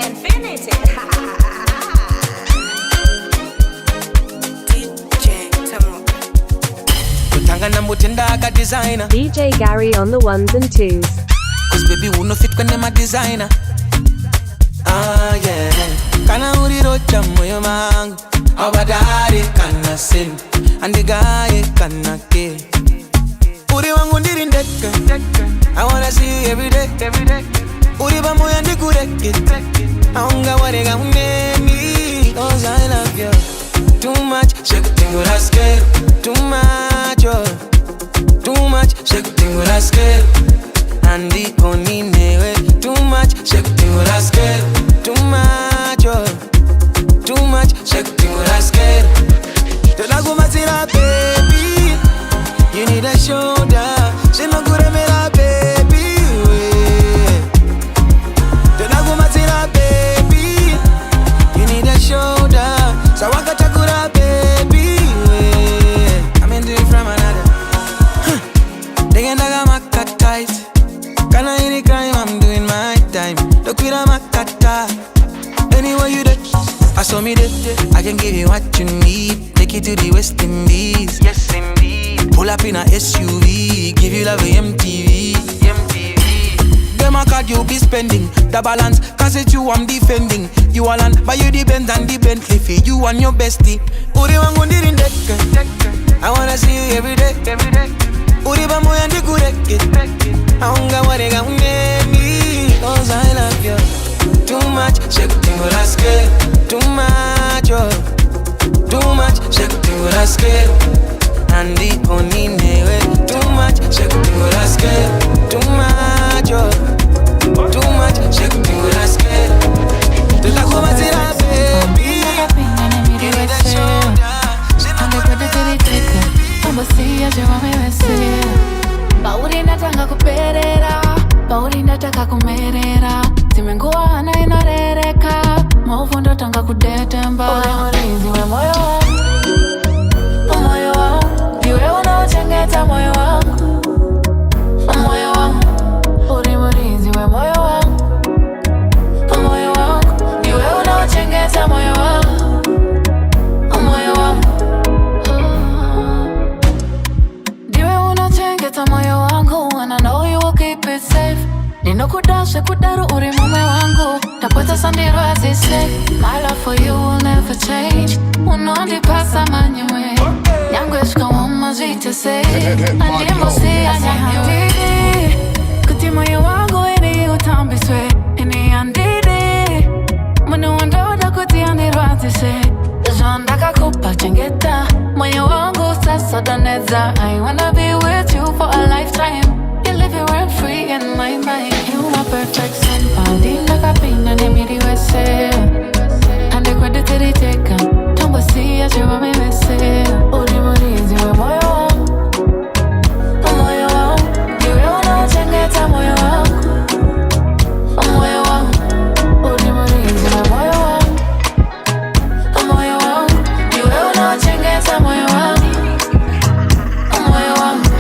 Infinity. DJ Gary on the ones and twos. Cause baby who no fit when my designer. Ah yeah. Kana uri rocha moyo mangu. Abadari kana sim. And the guy kana ke. Uri wangu ndiri ndeke. I wanna see you every day. Uri ba moyo ndikureke. Aunga warega uneni. Cause I love you too much. Shake tingo rasque. Too much oh. Too much. Shake tingo rasque. Andi koni newe. Too much. Shake tingo rasque. Too much oh. Too much. Shake tingo rasque. Tolagu matira baby. You need a shoulder. She no gure mera baby. Tolagu matira baby. You need a shoulder. Sawaka takura baby. I'm into it from another. Dengendaga maka tight. Kana any crime I'm doing my time. Lokwira makata. Anywhere you there, I saw me there. I can give you what you need. Take you to the West Indies. Yes indeed. Pull up in a SUV. Give you love a MTV. Them a card you be spending. The balance, cause it's you I'm defending. You all on, but you the Benz and the Bentley. For you and your bestie. Uri wangu ndiri ndeke. I wanna see you every day. Uri ba moya ndikureke. Aunga warega uneni. Cause I love you too much. Shake tingo rasque. Too much oh. Too much. Shake tingo rasque. Andi koni newe. Too much. Shake tingo rasque. Too much oh. Too much. Shake tingo rasque. Tulaku matira baby. You need a shoulder. Bauri nataka kuperera, bauri nataka kumerera. Simengua ana inarereka, mauvu ndo tanga kudetemba. Ule murizi we moyo wangu, moyo wangu. Diwe unaochengeta moyo wangu, moyo wangu. Ule murizi we moyo wangu, moyo wangu. Diwe unaochengeta moyo wangu, moyo wangu. Moyo wangu, and I know you will keep it safe. Nino kudashe kudaru uri mume wangu. Tapota sandiro as they say. My love for you will never change. Unondi pasa manywe. Nyangweshka wama zite say. Andimo si anyahandi. Kuti moyo wangu ini utambiswe. Ini andidi. Munu wandoda kuti andiro as they say. Jandaka kupa chengeta. Moyo wangu sasa doneza. I wanna be with you for a lifetime. You live your rent free in my mind. You my perfect son. Pandinda kapina ne miri wese. Ande kwede teri teka. Tumbo siya jiwa mi wese. Uri murizi we moyo wangu, moyo wangu. Diwe unaochengeta moyo wangu, moyo wangu. Uri murizi we moyo wangu, moyo wangu. Diwe unaochengeta moyo wangu, moyo wangu.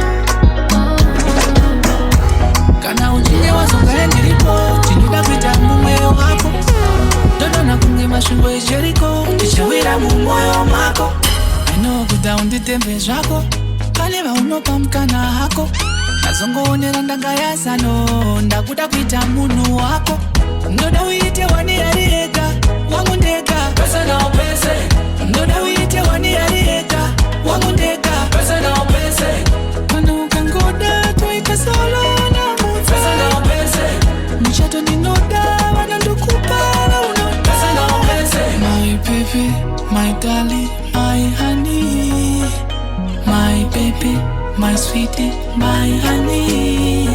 Kana ujinge wazongale nilipo. Tinuda kuita mumoyo wako. Dodo na kungi mashungo ijeriko. Tishawira mumoyo wako. Eno kuda unditembe zako. Kaleba unopa mkana hako. Nazongo onera ndagaya sano. Ndakuda kuita munu wako. Ndoda uite wani ariega. Wangu ndega. Pesa na opese. Ndoda uite wani ariega. Wangu ndega. Pesa na opese. Manu kangoda toika solo na muza. Pesa na opese. Mchato ninoda wanandukupara uno. Pesa na opese. My baby, my darling, my honey. My baby, my sweetie, my honey.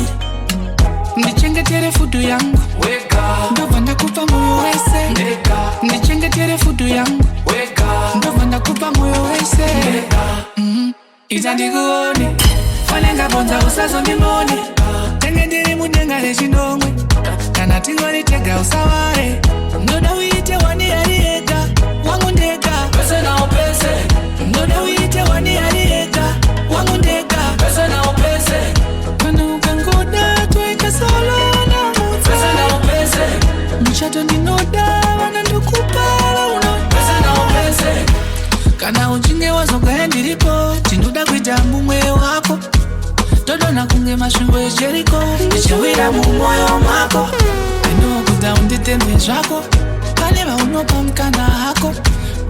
Ndichengetere fudu yangu. Ndova ndakupa moyo wese. Ndichengetere fudu yangu. Ndova ndakupa moyo wese. Izandikuone. Fanenga bonza usazo nimone. Tengendiri munenga lechindongwe. Kana tingoli tega usaware. Ndoda uite wani ariega. Wangu ndega. Pesa na opese. Ndoda uite wani ariega. Wangu ndega. Pesa na opese. Kana ukangoda tuika solo na muza. Pesa na opese. Mchato ninoda kana uchinge wazoga ndiripo tinoda kuita mumwe wako todona kunge masvingo ejeriko tichawira mumoyo mako inokuda unditembe zvako pane vaunopa mukana hako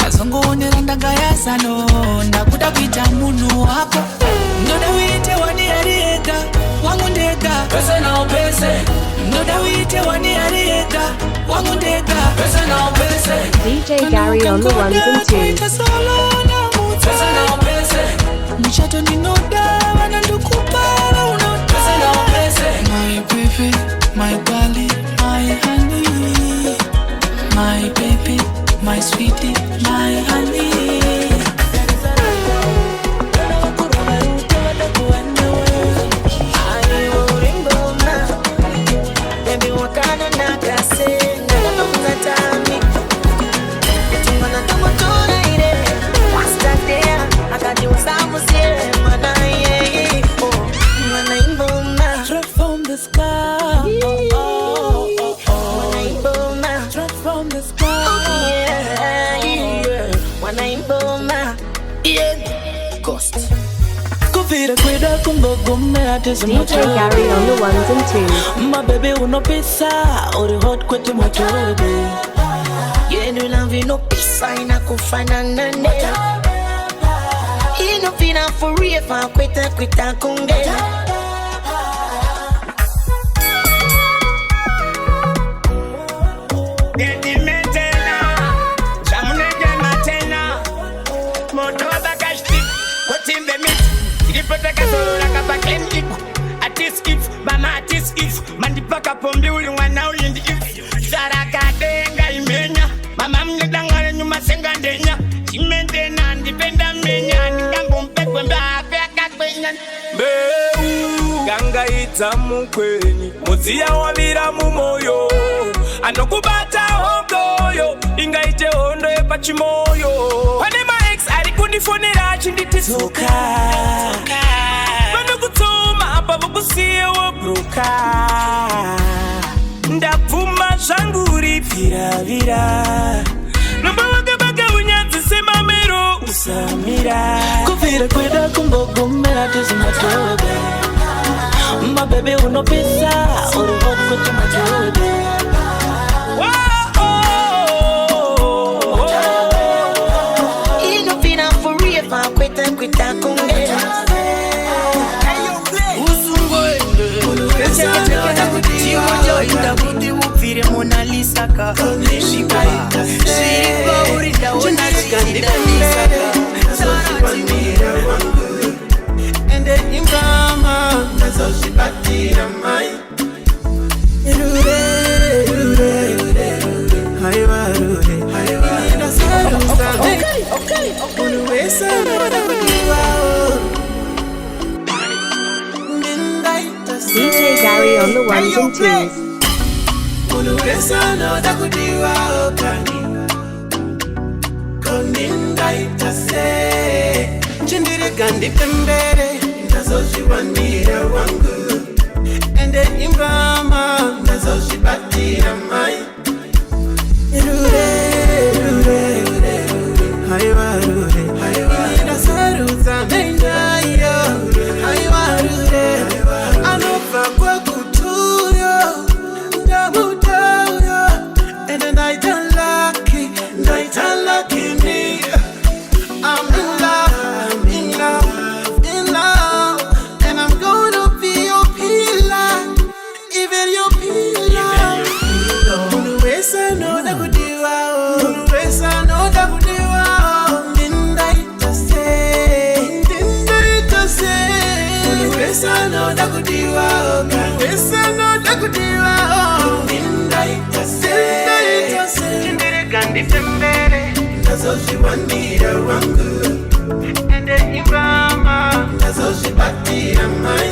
azongoonera ndanga yazano ndakuda kuita munhu wako ndoda uite wani ari ega wangu ndega pese nao pese ndoda uite wani ari ega wangu ndega pese nao pese DJ Gary on the ones and twos. Pese nao pese muchato ninoda wana ndukupara una pese nao pese my baby my darling my honey my baby my sweetie my honey. DJ Gary on the ones and twos. My baby uno pesa uri hot kwete mochorebe yenu lamvi no pesa inakufana nane ino fina forever kweta kunge Mandipaka pombi uli mwana ulindi if Saraka denga imenya Mama mnedangare nyuma senga ndenya Chimende na ndipenda menya Nikambu mpekwe mbafe akakwenya Meu Ganga itamu kweni Muzia wavira mumoyo Anokubata hongoyo Inga ite hondo epa chimoyo Wane ma ex alikundifonera chinditi Soka Manukutuma apa vukusie wabruka Ndapuma shanguri vira Nambawaga baga unyazi sema mero usamira Kufira kweda kumbogomera tizimatobe My baby uno pesa uri hot kwete mochorebe ino fina forever kweta kunge Ndabudi mupfire Mona Lisa ka Shika Shiripa urida ona chikandida Sarachimira wangu Ende imrama Nazo shipatira mai Rure Haiwa rure Ida saru sabe Unuwesa nada kudiwao DJ Gary on the ones and twos. Unuwesa nada kudiwao kani Koninda itase Chindiri gandi pembere Nazo shiwanira wangu Ende imrama Nazo shibatira mai Rure Haiwa rure Ida saru zamenda yo Haiwa rure Anofa kwa kutuyo Ndamutayo And then I don't lucky me I'm in love And I'm gonna be your pillar Even your pillar Unuwesa no da kudiwa Unuwesa no da kudiwa Ndinda itase Unuwesa no da kudiwa Unuwesa no da kudiwa Ndinda itase Chindiri gandi fembere Nazo shiwanira wangu Ende imrama Nazo shibatira mai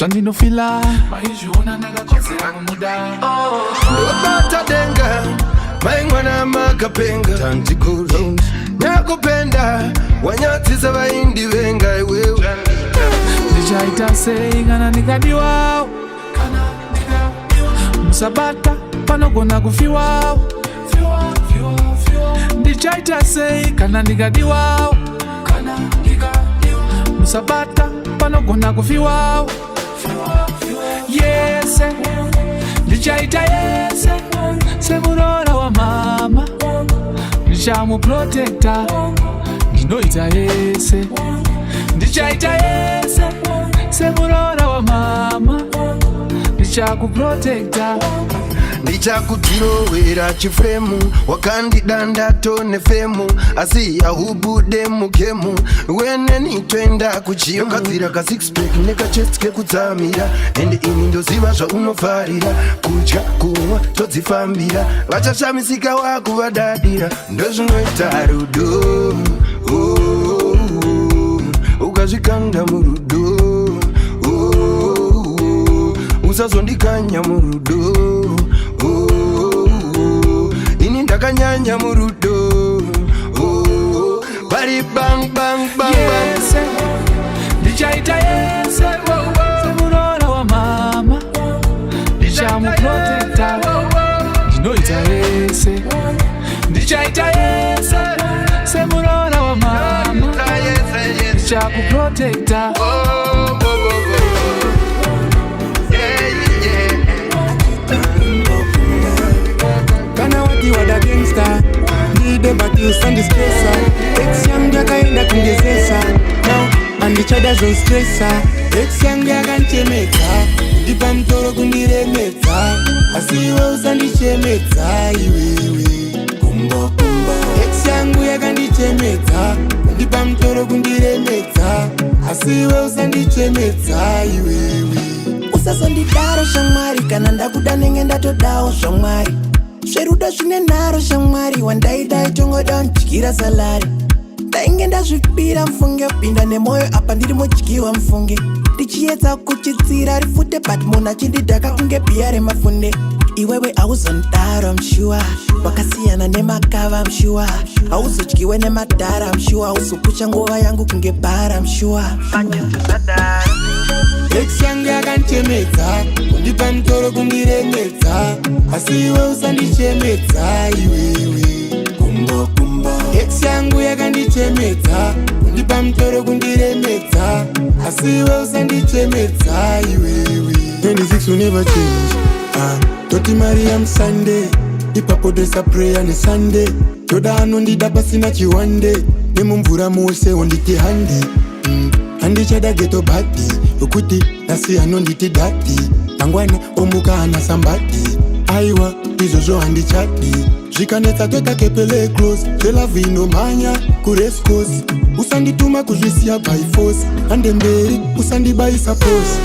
Sandinofila maishuona nagakozera muda Wabata denga maingwana makapenga Tantikuru nakupenda wanyatiza waindi venga wewe Nijaita sei kana nikadiwa Musabata panogona kufiwa Nijaita sei kana nikadiwa Musabata panogona kufiwa Yese Nijaita yese Semurora wa mama Nishamu protector Ninoita yese Nijaita yese Semurora wa mama Nishaku protector Ndichakutirowera chifremu wakandidanda tone femu asiya hubude mukemu wene nitwenda kuchimu kazira ka six pack neka chest ke kutsamira ende ini ndoziva zvaunofarira kudya kumwa todzifambira vachashamisika wako vadadira ndozvinoita rudo ukazvikanda murudo usazondikanya murudo ini ndakanyanya murudo bari bang bang bang yese ndichaita yese semurora wa mama ndichamu protector ndinoita yese ndichaita yese semurora wa mama ndichaku protector Wada gangsta Nide bati usandi stressa Ex yangu yakaenda kungezesa Now andichada zon stressa Ex yangu yakanchemeta Dipa mtoro kundiremeta Asiwe usandichemeta Iwewe Kumbo kumbo Ex yangu yakandichemeta Dipa mtoro kundiremeta Asiwe usandichemeta Iwewe Usasondidaro shamari Kana ndakuda nenge ndatodao shamari Sheruda zvine nharo shamwari wandaidai tongoda ndyikira salari ndainge ndazvipira mfunge pinda nemoyo apa ndiri mudyiwa mfunge ndichiedza kuchitsira rifute but munhu achindidhaka kunge bhiya remafunde iwewe hauzondaro mshuwa wakasiyana nemakava mshuwa hauzodyiwe nemadhara mshuwa hauzopusha nguva yangu kunge bhara mshuwa Ex yangu yakanchemedza kundipa mtoro kundiremedza asi iwe usandichemedza iwewe kumbo kumbo Ex yangu yakandichemedza kundipa mtoro kundiremedza asi iwe usandichemedza iwewe 26 will never change Toti Mariam Sunday ipapo dresa prayer ne Sunday toda anondida pasina chiwande nemumvura mose onditi handi handichada geto bati ukuti nasi anonditi dati mangwana omuka ana sambati aiwa izvozvo handichati zvikanetsa totakepele close telavino manya kurescos usandituma kuzvisiya by force hande mberi usandibaisa pose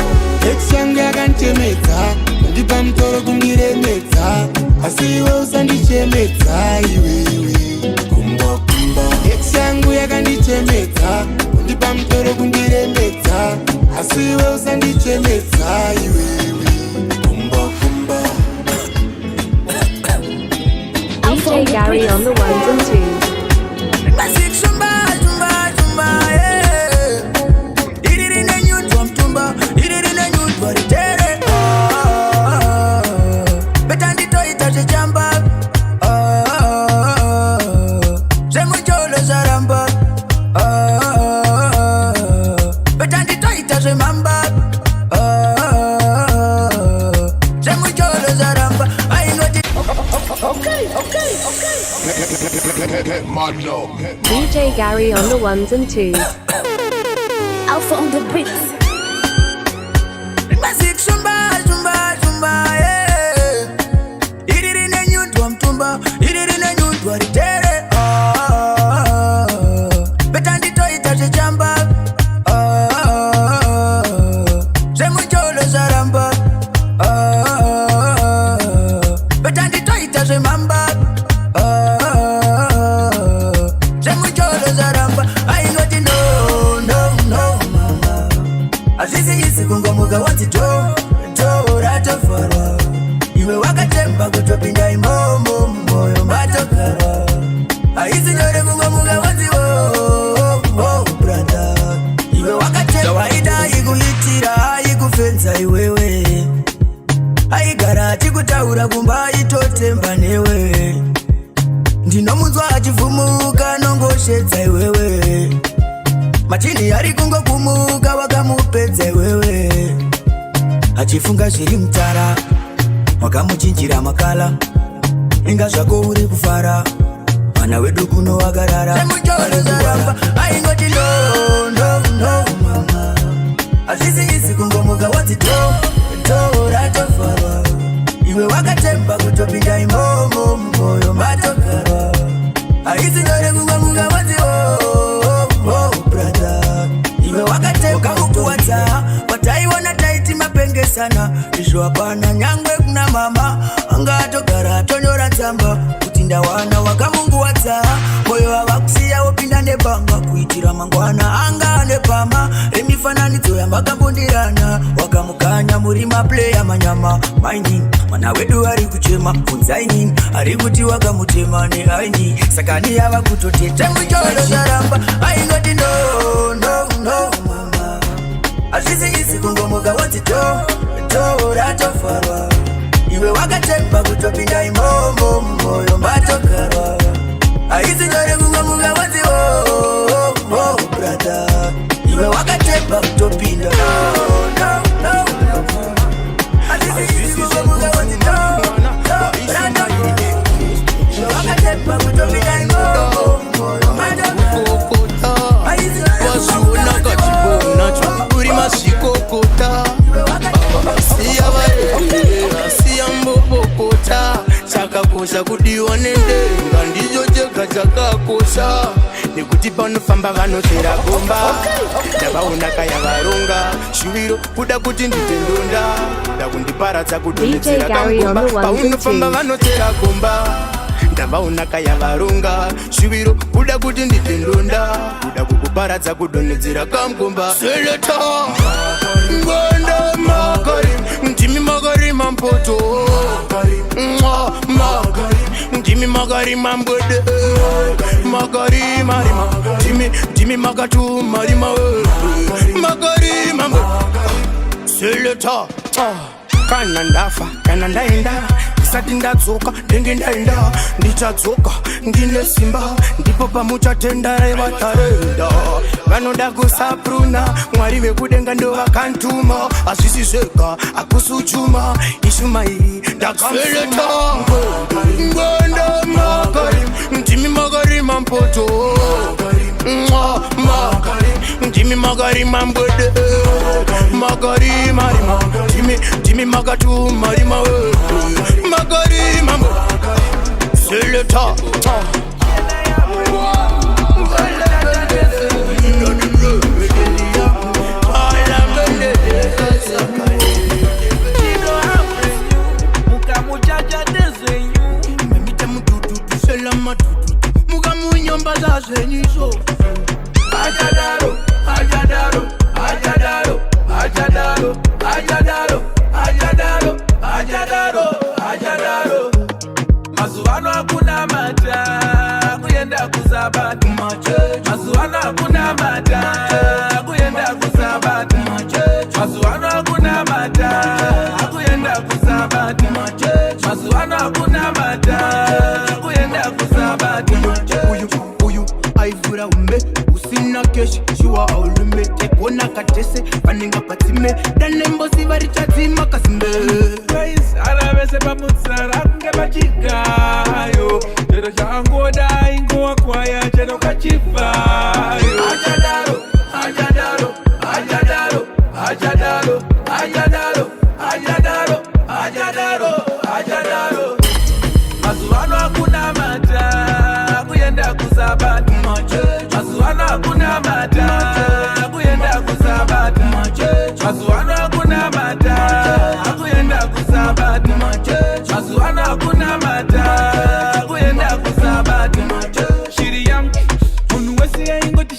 Ex yangu yakanchemedza kundipa mtoro kundiremedza asi iwe usandichemedza iwewe kumbo kumbo Ex yangu yakandichemedza kundipa mtoro kundiremedza asi iwe usandichemedza iwewe kumbo kumbo DJ Gary on the ones and twos. DJ Gary on the ones and twos. Alpha on the beats. Azizi yisi kungo kungomuka wanzitora tofarwa iwe wakatemba kutopinda imomo moyo matokara aizi nyore kungomuka wanziwo brother iwe wakatemba waida ikuitira ikufenza iwewe aigara achikutaura kumba aitotemba newe ndinomunzwa achivhumuka nongoshedza iwewe machini ari kungokumuka wakamupedza iwewe achifunga zviri mutara wakamuchinjira makala inga zvako uri kufara mwana wedu kuno wakarara semuchorozaramba aingoti no mama hazvisi isi kungomuka wanzitora tofarwa iwe wakatemba kutopinda imomo moyo matokara aizi nyore kungomuka wanziwo brother iwe wakatemba kukuwadza wataiwana taiti mapengesana izvo hapana nyangwe kuna mama anga atogara atonyora tsamba kuti ndawana wakamunguwadza moyo wavakusiya wopinda nebanga kuitira mangwana anga anepama remifananidzo yamakambondirana wakamukanya muri mapleya manyama maini mwana wedu ari kuchema kunzaini ari kuti wakamutema neaini saka ni yava kutoteta muchorozaramba aingoti no mama hazvisi isi kungomuka wanzitora tofarwa iwe wakatemba kutopinda imomo moyo matokara aizi nyore kungomuka wanziwo brother iwe wakatemba kutopinda chakakosha kudiwa nendenga ndicho chega chakakosha nekuti panofamba vanotera gomba ndavaona kaya varonga shuviro kuda kuti nditendonda kuda kundiparadza kudonhedzera kangomba paunofamba vanotera gomba ndavaona kaya varonga shuviro kuda kuti nditendonda kuda kukuparadza kudonhedzera kangomba seleta ngwanda makari ndimi makari mampoto ndimi makari mambwede makari marima ndimi makatu marima makari mambwede seleta kana ndafa kana ndaenda ndisati ndadzoka ndenge ndaenda ndichadzoka ndine simba ndipo pamuchatenda revatarenda vanoda kusapruna mwari vekudenga ndo vakantuma hazvisi zvega akusuchuma ishuma iri ndakaseleta ngwenda makari ndimi makari mampoto ndimi makari mambwede makari marima ndimi makatu marima makari mambo seleta mukamuchacha tezenyu memita mududu sela madudu mukamunyomba za zvenyiso ajadaro ajadaro ajadaro ajadaro ajadaro ajadaro ajadaro ajadaro mazuvano hakuna mata kuyenda kuzabata mazuvano hakuna mata kuyenda kuzabata mazuvano hakuna mata kuyenda kuzabata mazuvano hakuna mata kuyenda kuzabata uyu aivura umbe usina keshi shuwa aulume tekona katese panenga patime danembosi varichadzima kasimbe aravese pamutsara kunge vachikayo chero changoda ingowa kwaya chero kachivayo ajadaro ajadaro ajadaro ajadaro ajadaro ajadaro ajadaro ajadaro mazuvano hakuna mata kuyenda kuzabata mazuvano hakuna mata kuyenda kuzabata mazuvano hakuna mata kuyenda kuzabata mazuvano hakuna mata kuyenda kuzabata shiri yangu munhu wese yaingoti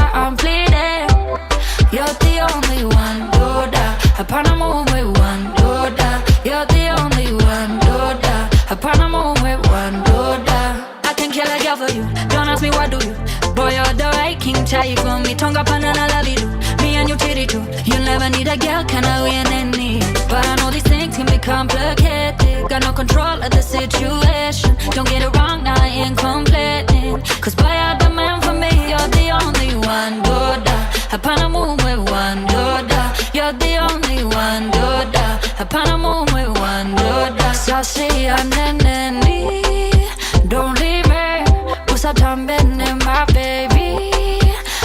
why I'm pleading. You're the only one, Doda. Upon a moon with one, Doda. You're the only one, Doda. Upon a moon with one, Doda. I can kill a girl for you. Don't ask me what do you. Boy, you're the right king, child for me. Tongue up and I love you. Me and you titty too. You'll never need a girl, can I win any? But I know these things can be complicated. Got no control of the situation. Don't get it wrong, now I ain't complaining. Cause boy, you're the man for me. You're the only one, Doda. Upon a moon with one, Doda. You're the only one, Doda. Upon a moon with one, Doda. So say I'm nanny. Don't leave me. Usa também my baby.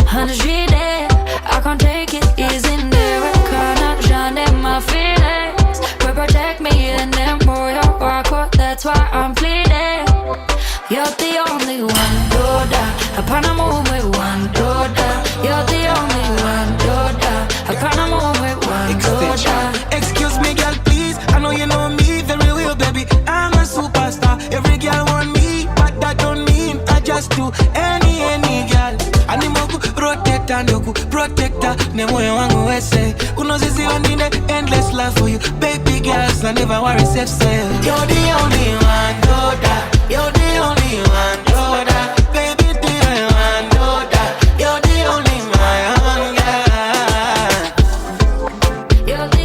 100 days. I can't take it easy there. I cannot drown in my feelings. Will protect me and then boy, I walk out. That's why I'm pleading. You're the only one, Doda. Upon a moon with one, Doda. You're the only one, Doda. Upon a moon with one, Doda. Excuse me, girl, please. I know you know me very well, baby. I'm a superstar. Every girl want me, but that don't mean I just do any girl. Animoku protector, ndoku protector. Ne moyo wangu wese. Unozizi ondine endless love for you, baby girls. I never worry, safe say. You're the only one, Doda. You're the only one, Doda. Baby, the only one, Doda. You're the only one, girl. You're the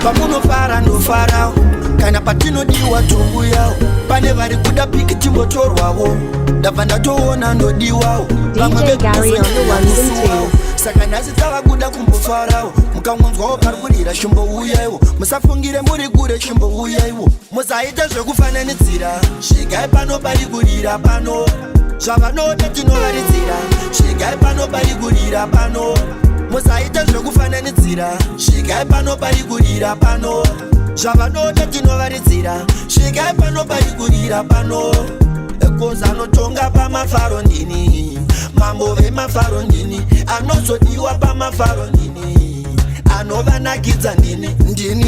Pamuno fara no farao. Kana patino diwa tungu yao. Pane vari kuda piki timbo torwao. Davanda toona no diwao. DJ Gary on the ones and twos. Sakanazi tawa kuda kumbu farao. Mukamwanzwa okarkurira shumbo uyaiwo. Musafungire muri gure shumbo uyaiwo. Musaite zvekufananidzira. Shigai pano pari kurira pano. Zvavanoda tinovaridzira. Shigai pano pari kurira pano. Musaite zvekufananidzira. Shigai pano pari kurira pano. Zvavanoda tinovaridzira. Shigai pano pari kurira pano. Ekoza anotonga pamafaro ndini. Mambo vemafaro ndini. Anozodiwa pamafaro ndini. Anovanakidza ndini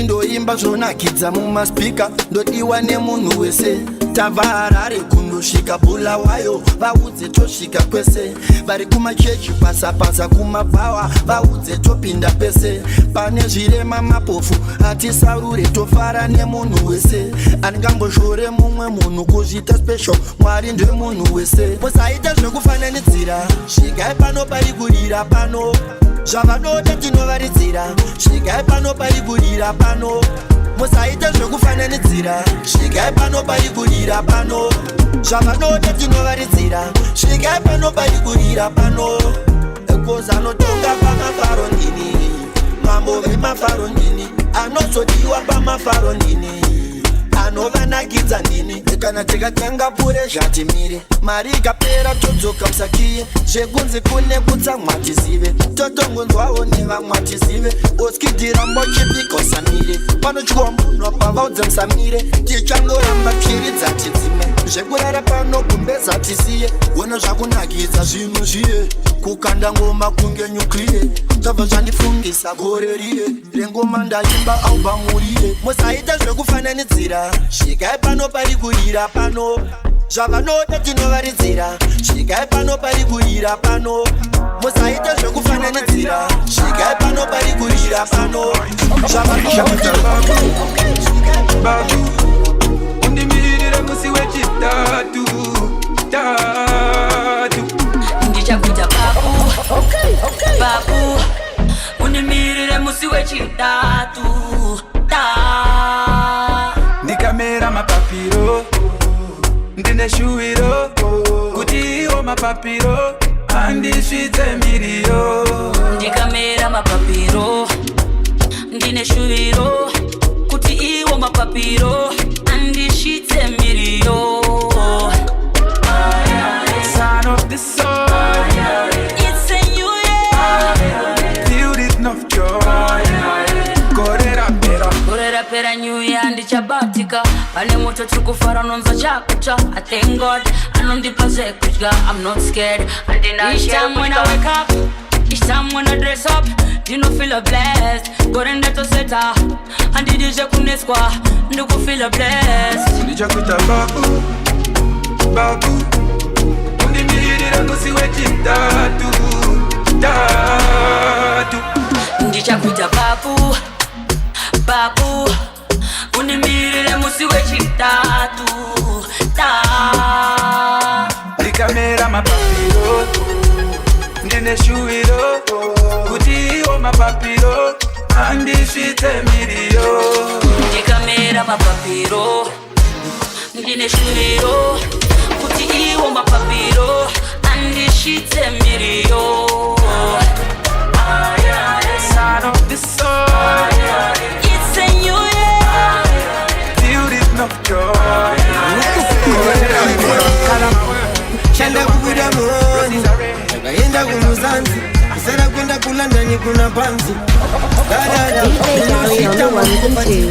ndoimba zvonakidza mumaspika. Ndodiwa nemunhu wese. Tabva Harare kundosvika Bulawayo. Vaudze tosvika kwese. Vari kumachechi pasapasa kumabhawa. Vaudze topinda pese. Pane zvirema mapofu hatisarure tofara nemunhu wese. Angamboshore mumwe munhu kuzvita special. Mwari ndemunhu wese. Musaite zvekufananidzira. Svigai pano pari kurira pano. Zvavanoda tinovaridzira. Svigai pano pari kurira pano. Musaite zvekufananidzira. Svigai pano pari kurira pano. Zvavanoda tinovaridzira. Svigai pano pari kurira pano. Ekoza anotonga pamafaro ndini. Mambo vemafaro ndini. Anozodiwa pamafaro ndini. Anovanakidza ndini. Kana tikatanga pure zvatimire. Mari ikapera todzoka musakiye. Zvekunzi kune kutsamwa tizive. Totongonzwawo nevamwe tizive. Oskidhira mbochipika usamire. Panotyiwa munhu pavaudze musamire. Tichangoramba pyiridza tidzime. Zvekurara pano kumbeza tisiye. Wona zvakunakidza zvinhu zviye. Kukanda ngoma kunge nyukliye. Zvabva zvandifungisa gore riye. Rengoma ndaimba aubamuriye. Musaite zvekufananidzira. Svigai pano pari kurira pano. Zvavanoda tinovaridzira. Svigai pano pari kurira pano. Musaite zvekufananidzira. Svigai pano pari kurira pano. Zvavanoda Babu, undimirire musi wechitatu. Ndichakuita babu. Babu, undimirire musi wechitatu. Ndikamera mapapiro. Ndine shuwiro. Kuti iwo mapapiro. Andisvitse miriyo. Ndikamera mapapiro. Ndine shuwiro. Kuti iwo mapapiro. Andisvitse miriyo. Sign of the soul. It's a new year. Filled with enough joy. Gorera pera new year ndichabatika. Pane moto tiri kufara nonza chakucha. I thank God anondipa zvekudya. I'm not scared. Each time when I wake up Each time when I dress up, you know feel blessed. Go in there to set her, and the DJ couldn't square. You go feel blessed. DJ kuita babu, babu. Undi mirira kusiweti tatu, tatu. DJ kuita babu, babu. Undi mirira kusiweti tatu, tatu. Likamera mapapiro, ndine shuiro. Kuti o mapapiro, andi shite mirio. Likamera mapapiro, ndine shuiro. Kuti o mapapiro, andi shite mirio. Sign of the soul. It's a new year. Beauty no joy. Shanda kukuda mwoni Nagaenda kumuzanzi Kisara kwenda kulandani kuna panzi Dada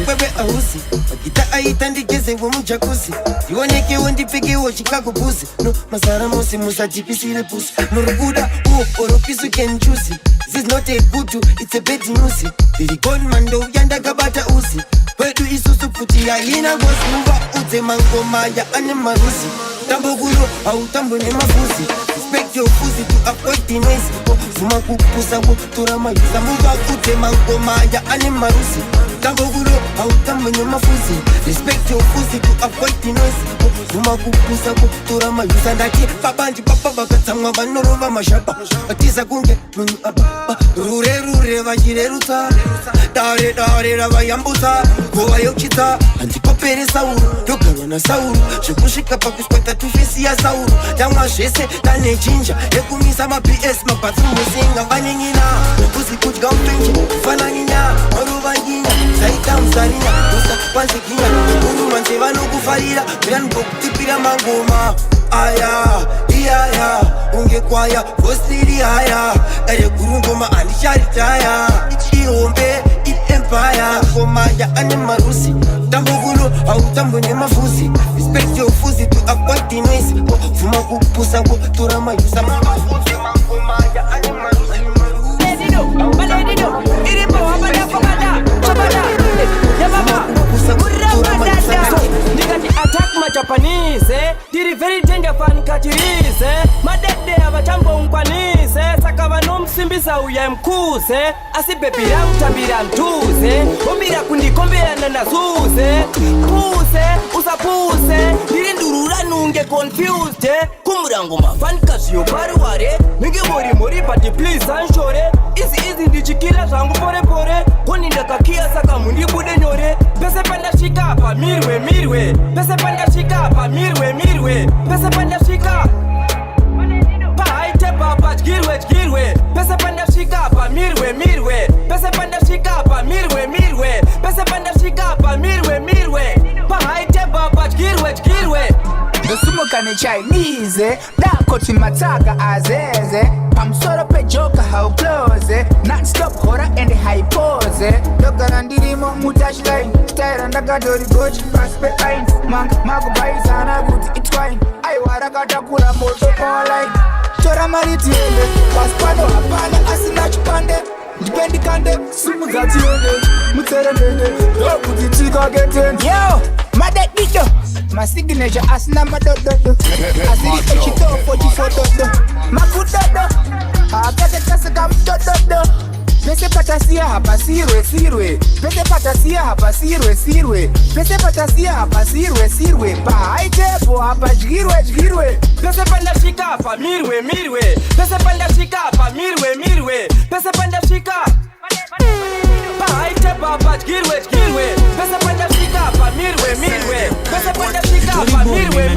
Pepe ausi Wakita aitandikeze mjakusi Iwoneke wondipeke wochikaku pusi No masara mosi musa jipisire pusi Norukuda oropisu kenchusi This is not a kutu, it's a bad news. Dili mando yanda kabata usi Wedu isusu puti ya hina gosi Mba ute mangoma ya ane marusi Tambo guro au tambo ne mafusi Respect your pussy to avoid the noise Fuma kupusa wutura mayusa Mba ute mangoma ya ane marusi Tambo guro au tambo ne mafusi Respect your pussy to avoid the noise Fuma kupusa wutura mayusa Ndaki babanji papa bakatamwa banorova mashapa Atiza kunge nunu ababa Rure rure vajire ruta Dare dare rava yambuta Goa yochita Antikopere sauru Yogarwa na sauru Shukushika pakuspeta tufisi ya sauru Jamwa shese dane jinja Yekumisa ma PS mapatu musinga Vanyingina Kusi kuchga mpenche Fana nina Maruva njina Saita msarina Usa kwanze kinya Unu manche vano kufarira Miran bokutipira mangoma Aya, iya, unge kwaya, vostiri haya Ere kurungoma alisharitaya Iombe, empire Koma ya ane marusi Tambugulu, au tambu ne mafusi Respect your fusi to avoid the noise Fuma kupusa, turama yusa Koma ya ane marusi Ledido, baledido Iripo, wabada, fokada Chobada, yababa Nigati attack my Japanese Diri very danger fan kachirize Madede abachambo mkwanise Sakava no msimbisa uya mkuse Asibebira mtabira mtuze Ombira kundikombea na nasuze Puse, usapuse Diri ndurura nunge confused Kumurango mafan kashiyo paruware Mingi mori pati please anshore Easy ndichikila zangu pore Koni ndakakia saka mundi bude nyore Pese panda shika hapa mirwe Pese panda shika hapa mirwe Pese panda shika Paite baba girwe Pese panda shika hapa mirwe Pese panda shika hapa mirwe Pese panda shika hapa mirwe Paite baba girwe Dosumuka ni Chinese Dako timataga azeze Pamsoro pe joka how close Non-stop horror and high pose Dogana ndirimo mutash line Style ndaga dori gochi Prospe ain Magu bai sana guti itwain Ai warakata kula moto online Chora maritiende Paspado hapana asina chupande Dipendi kande Sumu gati yende Mutere nende Dokuti chika getende Yo Made dido My signature asina madododo Asiri echito 44 dodo Makudodo Agade kasaka mdododo Pese patasia hapa sirwe Pese patasia hapa sirwe Pese patasia hapa sirwe Paitepo hapa jgirwe Pese panda shika hapa mirwe Pese panda shika hapa mirwe Pese panda shika Paitepo hapa jgirwe Pese panda shika hapa mirwe Pese panda shika hapa mirwe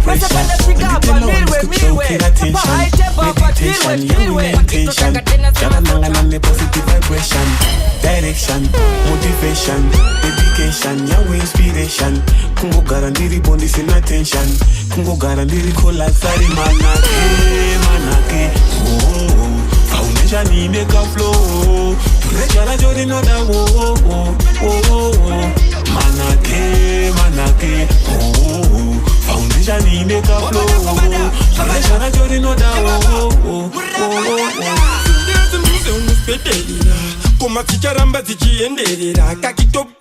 Pese panda shika hapa mirwe Paitepo hapa jgirwe Positive vibration, direction, motivation, dedication, your inspiration. Kungo garandiri bondi sin attention. Kungo garandiri kola sari manake. Oh, foundation in the flow. Pressure jodi no da manake. Oh, foundation in the flow. Pressure jodi no da koma dzicharamba dzichienderera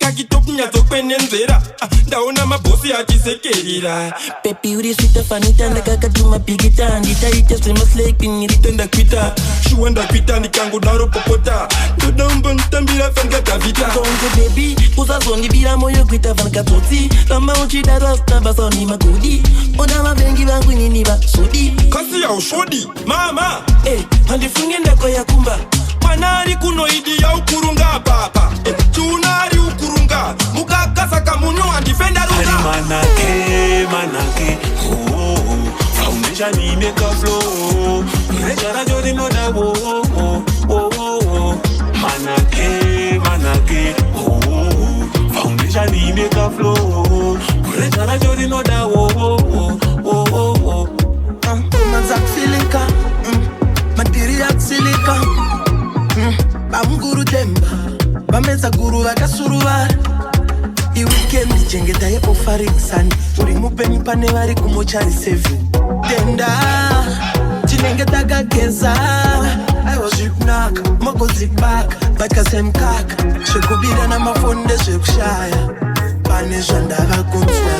kakitop nyadzokwenenzera ndaona mabhosi achisekerera Pepi uri sweeter fanita ndakakatuma pikita nditaite semasleki nirito ndakwita shuwa ndakwita ndikangodaro popota ndoda umbonditambira fanka davita zonke baby usazondibira moyo kuita fanka tsotsi kama uchidaro stabasoni magudi ona mavengi vangu nini vasudi kasi ya ushodi mama handifunge ndako yakumba panari kunoidi ya ukurunga papa tunari ukurunga mukakasa kamunyo andifenda runga manake foundation imeka flow rejara jodi noda manake foundation imeka flow rejara jodi noda manzak silika material silika bamguru temba bameza guru vakasuruvara iweekend jengeta yeofarisani uri mupenyu pane vari kumochari 7 tenda chinenge takageza aiwazvikunaka mogodzipaka vatikasemkaka zvekubira namafoni ndezvekushaya pane zvandava kunzwa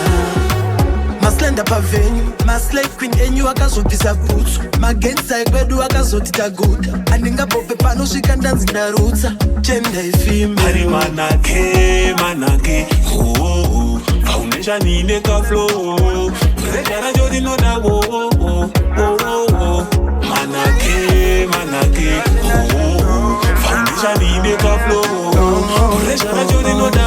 maslenda pavenyu maslave queen enyu akazobvisa bhutsu magensa ekwedu akazoti taguta handingapope panosvika ndanzi ndarutsa chendaifimba ari manake foundation ineka flow rejara jodi noda manake foundation ineka flow rejara jodi noda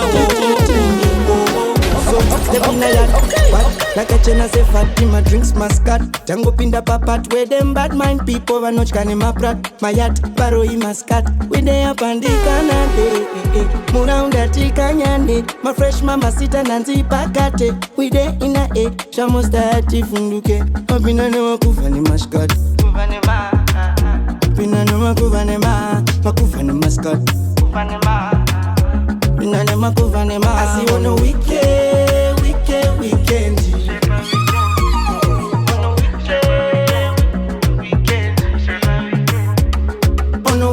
like a chena say Fatima drinks mascat Tango pinda papat where them bad mind people Vanoch kane maprat Mayat baro I mascat We dey up and di kanade Muraunda tika nyande My fresh mama sita nanzi pakate We dey in a Shamosta ati funduke Mapina nema kufani mascat Pina nema kufani Makufani mascat Pina nema kufani I see on a weekend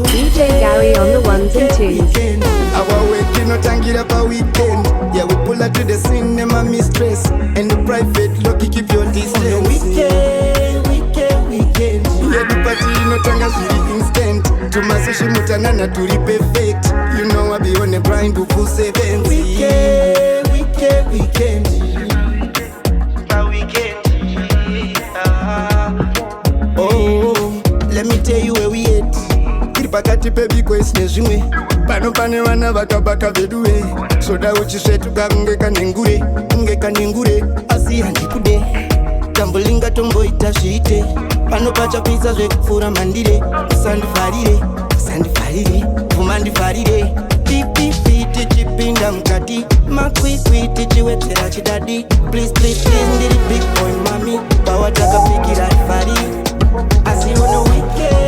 DJ Gary on the ones and twos. Our wedding no tangira pa weekend. Yeah, we pull up to the cinema mistress. And the private lucky keep your distance. On the weekend. Yeah, the party no tanga shiri instant. To my social mutanana to be perfect. You know I be on the grind to full 7. Weekend. Oh, let me tell you where we at. Pakati pebiko isine zvimwe pano pane vana vakabaka veduwe soda uchisvetuka kunge kanengure asi handikude tambolinga tomboita zviite pano pachapisa zvekupfuura mandire usandivharire vuma ndivharire pipipi tichipinda mukati makwikwi tichiwedzera chidadi please ndiri big boy mami pawatakapikira fari asi uno weekend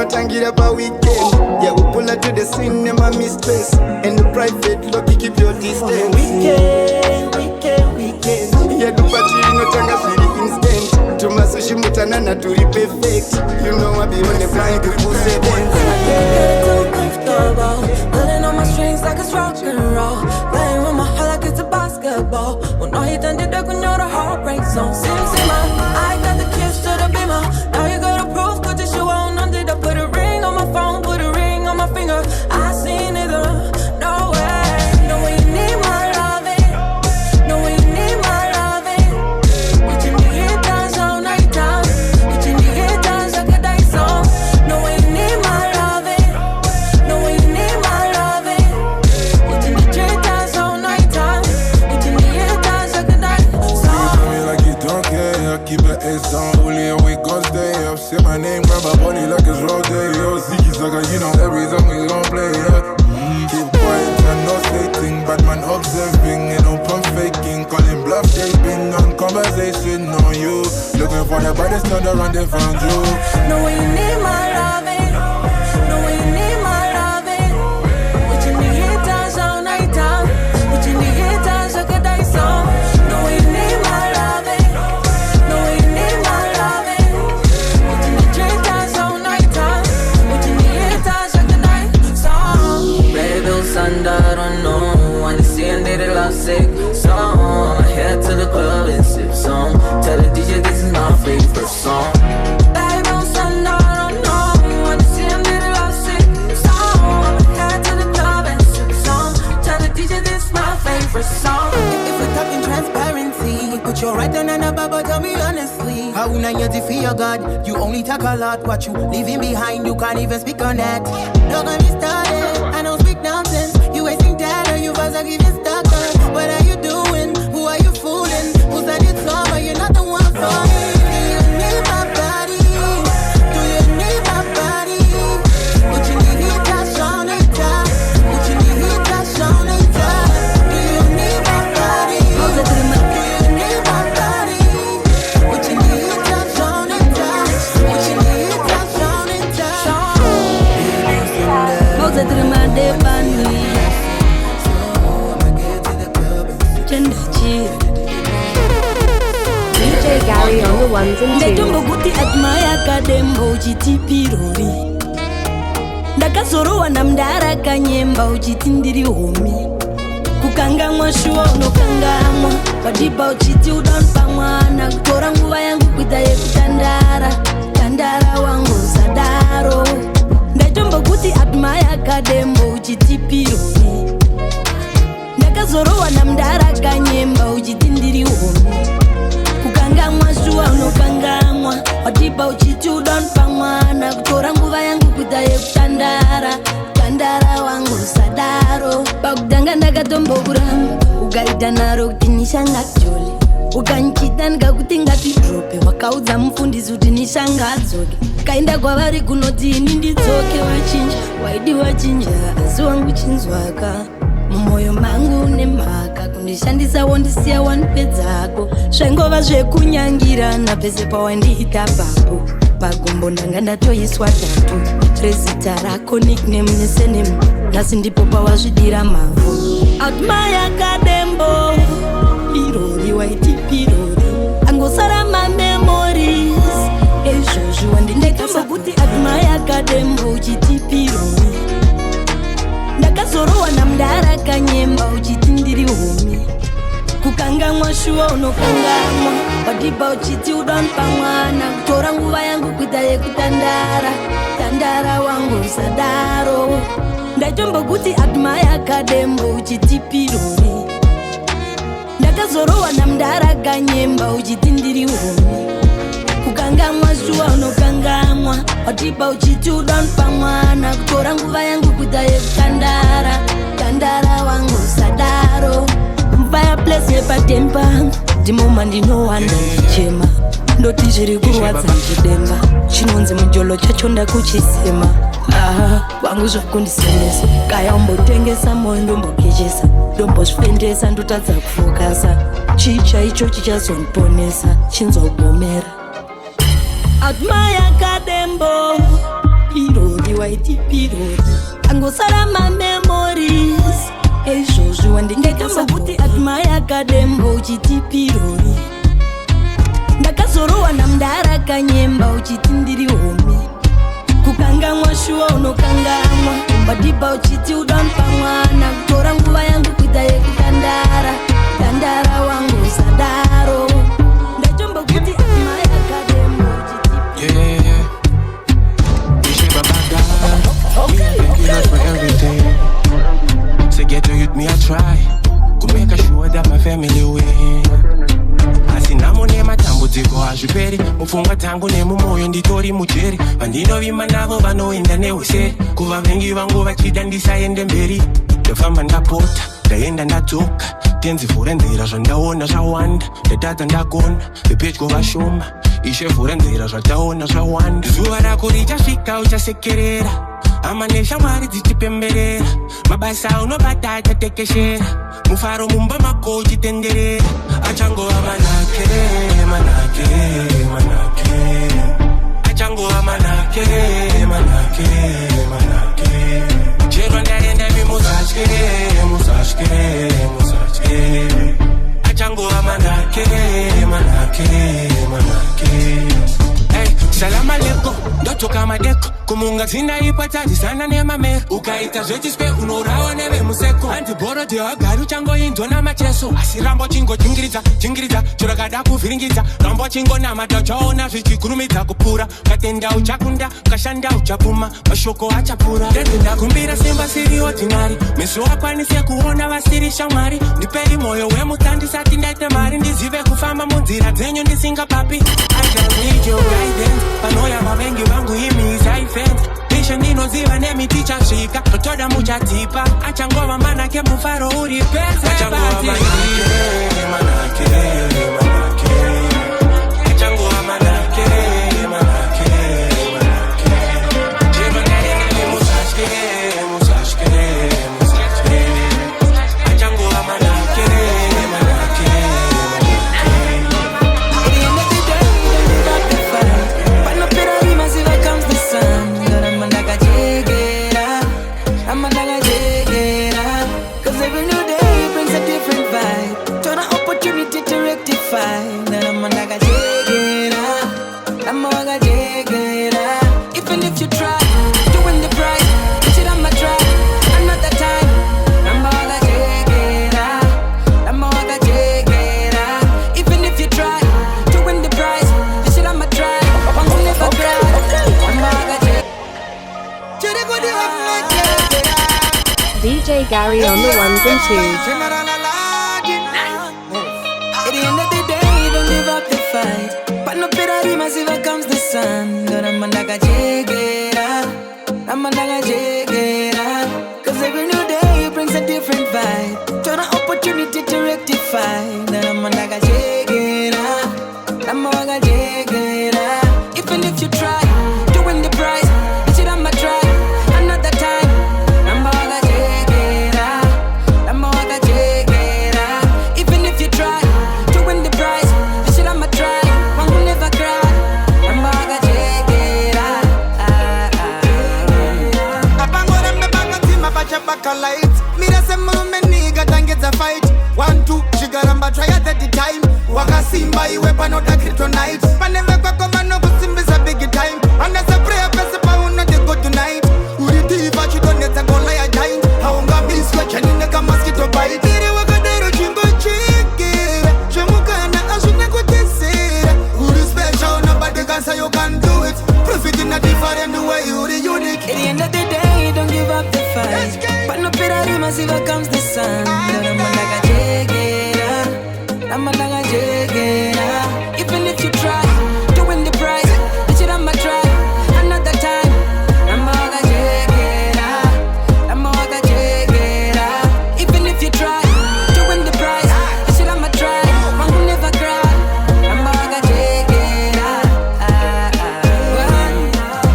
Tangira pa weekend. Yeah, we pull up to the cinema mistress. And the private lucky keep your distance. Weekend. Yeah, the party no tanga shiri instant. To my sushi mutanana to be perfect. You know I be on the blind to full 7. Get too comfortable. Pulling on my strings like it's rock and roll. Playing with my heart like it's a basketball. When all you done did that when you're the heartbreak zone. See, I got the kiss to the beamer. Now you got a proof, put your shoe on under the put a ring on my phone, put a ring on my finger. I seen it, no way. No way you need my loving. No way you need my loving. We can get dance all night time. We can get dance like a dice song. No way you need my loving. No way you need my loving. We can get dance all night time. We can get dance like a dice song. Me like you don't care, keep an ace down, only and we gon' stay up. Say my name, grab my body like it's roll day. Yo, Ziggy Zaga, you know every song we gon' play, yeah. Keep quiet and no stating, bad man observing and open faking, calling bluff taping on conversation on you. Looking for the baddest turn around they found you. No way you need my loving. No way you need my loving. What you need dance all night time. What you need Put your right hand on the Bible, tell me honestly. How una yet to fear God? You only talk a lot, what you leaving behind, you can't even speak on that. Don't get me started, I don't speak nonsense. You wasting data, you guys are giving stuck. What are you doing? Who are you fooling? Who said it's over? You're not the one for me. Do you need my body? Do you need my body? Would you need it? That's on it, would you need it? That's on it, do you need my body? Do you need my body? Would you need it? That's on it, would you need it? That's on it, Moses Trimade Bani. DJ Gary on the ones and twos. Ndetombokuti admire kadembo uchiti pirori. Ndakazorowa namdara kanyemba uchiti ndiri homi. Kukangamwa shuwa unokangamwa. Wadiba uchiti udonpa mwana. Kutora nguva yangu kuita yekutandara. Tandara wangu zadaro. Ndetombokuti admire kadembo uchiti pirori. Ndakazorowa namdara kanyemba uchiti ndiri homi. Kukangamwa shuwa unokangamwa. Wadiba uchiti udonpa mwana. Kutora nguva yangu kuita yekutandara. Tandara wangu sadaro. Bakudanga ndakatombokuramba. Ukaita naro kuti nishanga jole. Ukanchita ndikakuti ngatidrope. Wakaudza mufundisi kuti nishanga adzoke. Kaenda kwavari kunoti ini ndidzoke wachinja. Waidi wachinja asi wangu chinzwaka. Mumoyo mangu nemhaka kundishandisa wondisiya wanipedzako. Zvengova zvekunyangirana pese pawandiita papo. Pagumbo ndanga ndatoiswa tatu. Rezita rako nickname nesenemu. Nasi ndipo pawazvidira mavhu. Admire kadembo pirori waiti pirori. Angosara mamemories. Ezvozvo wandindekambokuti admire kadembo uchiti pirori. Ndakazorowa namdara kanyemba uchiti ndiri homi. Kukangamwa shuwa unokangamwa. Wadiba uchiti udonpa mwana. Kutora nguva yangu kuita yekutandara. Tandara wangu sadaro. Ndatombokuti admire kadembo uchiti pirori. Ndakazorowa namdara kanyemba uchiti ndiri homi. Kukangamwa shuwa unokangamwa. Wadiba uchiti udonpa mwana. Kutora nguva yangu kuita yekutandara. Tandara wangu sadaro. Fireplace yepatemba. Ndimoma ndinowana ndichema. Ndoti zviri kurwadza ndichidemba. Chinonzi mujolo chacho ndakuchisema. Wangu zvakundisemesa. Kaya umbotengesa moyo ndombokechesa. Ndombozvifendesa ndotadza kufokasa. Chicha icho chichazondiponesa. Chinzogomera. Admire kadembo pirori waiti pirori. Angosara mamemories. Ezvozvo wandindekambokuti admire kadembo uchiti pirori. Ndakazorowa namdara kanyemba uchiti ndiri homi. Kukangamwa shuwa unokangamwa. Wadiba uchiti udonpa mwana. Kutora nguva yangu kuita yekutandara. Tandara wangu sadaro. Ndatombokuti admire kadembo uchiti pirori. You shape a bad guy. Me, I thank you Lord for everything. To get to youth, me I try. Could make sure that my family win. Asinamo nema tambudziko hazviperi. Mupfungwa tangu nemumoyo nditori mujeri. Vandinovimba navo vanoenda neuseri. Kuvavengi vangu vachida ndisaende mberi. Ndofamba ndapota, ndaenda ndadzoka. Tenzi vhura nzira zvandaona zvawanda. Ndatadza ndagona, vepedyo vashoma. Ishe vhura nzira zvataona zvawanda. Zuva rako richasvika uchasekerera. Ama neshamwari dzichipemberera. Mabasa unobata achatekeshera. Mufaro mumba mako uchitenderera. Achangova manake, manake, manake. Achangova manake, manake, manake. Chero ndaenda vimusashke, musashke, musashke. Achangova manake, manake, manake. Hey, salam aleikum. kutoka madeko kumunga zina ipatati sana nemamero ukaita zvechispe unorawa nevemuseko andibhoro deagari uchango indona mateso asi rambo chingo jingiriza chorakada kuvhiringidza rambo chingo namata uchaona zvichigurumidza kupura katenda uchakunda ukashanda uchapuma mashoko achapura ndendindakumbira simba siri ordinary meso akwanise kuona vasiri shamwari ndipei moyo wemutandisati ndaite mari ndizive kufamba munzira dzenyu ndisingapapi I just need your guidance panoya vavengi vangu imi is high fence misha ndinoziva nemiticha svika totoda muchatipa achangova manake mufaro uri pese achangova manake achangova manake Even if you try to win the prize, put it on my track. Another time, even if you try to win the prize, put it on my track. I'm gonna never cry. DJ Gary on the ones and twos. At the end of the day, don't give up the fight. But no better rimas if it comes the sun. Cause every new day brings a different vibe. Turn an opportunity to rectify. Even if you try to win the prize, it's it on my track. Another time. Even if you try to win the prize, it's it on my track. One will never cry. Fight 1, 2, shigaramba try at the time. Wakasimba iwe panoda kryptonite. Panembe kwa koma no kusimbisa big time. And as a prayer pesa pa una de go tonight. Uri diva chidoneta gola ya giant. Haunga biswa chanine ka mosquito bite. Nire wakadero chingo chikira. Shemukana ashune kutesira. Uri special, nobody can say you can do it. Profit in a different way, uri unique. At the end of the day, don't give up the fight. But no better rimas if it comes the sun. Even if you try to win the prize, it's it on my track. Another time, even if you try to win the prize, it's it on my track. One will never cry.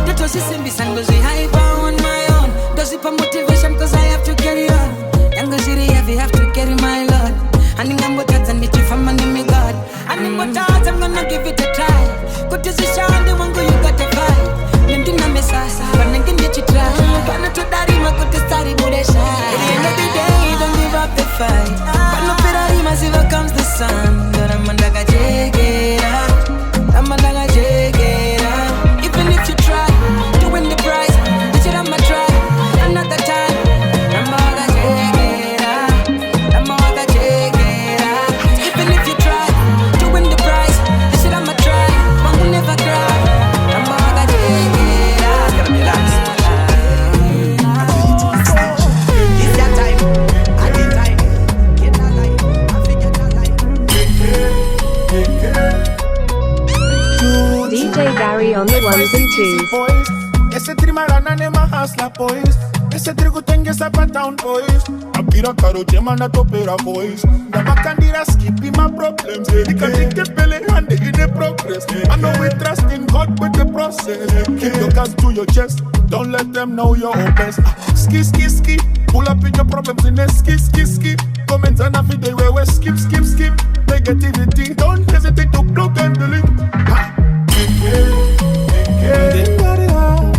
That was just in this and was hype on my own. Does it for motivation cause I have to carry on. Young city heavy have to carry my load. And I'm what and it if I'm an enemy God. And in what I'm gonna give it a try. Good decision, the one go you got to fight. Nendina mesasa, but nengin get you try. But not to daddy, my good to study, but they shine. At the end of the day, don't give up the fight. But no better rimas if it comes the sun. I'm a daga jegera. I'm a daga jegera. Even if you try to win the prize, it's it on my try. Another time, I'm a daga jegera. I'm a daga jegera. Even if you try to win the prize, this shit I'ma try. One will never cry. I'm a daga jegera. Gotta relax. It's your time. I need time. Get that light. I figure that light. DJ Gary on the ones and twos. Ese trimarana ne mahasla boys. Ese trigo tenge sapa town boys. Apira karo jema na topera boys. Da bakandira skip my problems. Dikati kepele hande in the progress. I know we trust in God with the process. Keep your cards to your chest. Don't let them know you're your best. Ski ski ski. Pull up in your problems in a ski ski ski. Comments and a video where we skip skip skip. Negativity. Don't hesitate to plug and delete.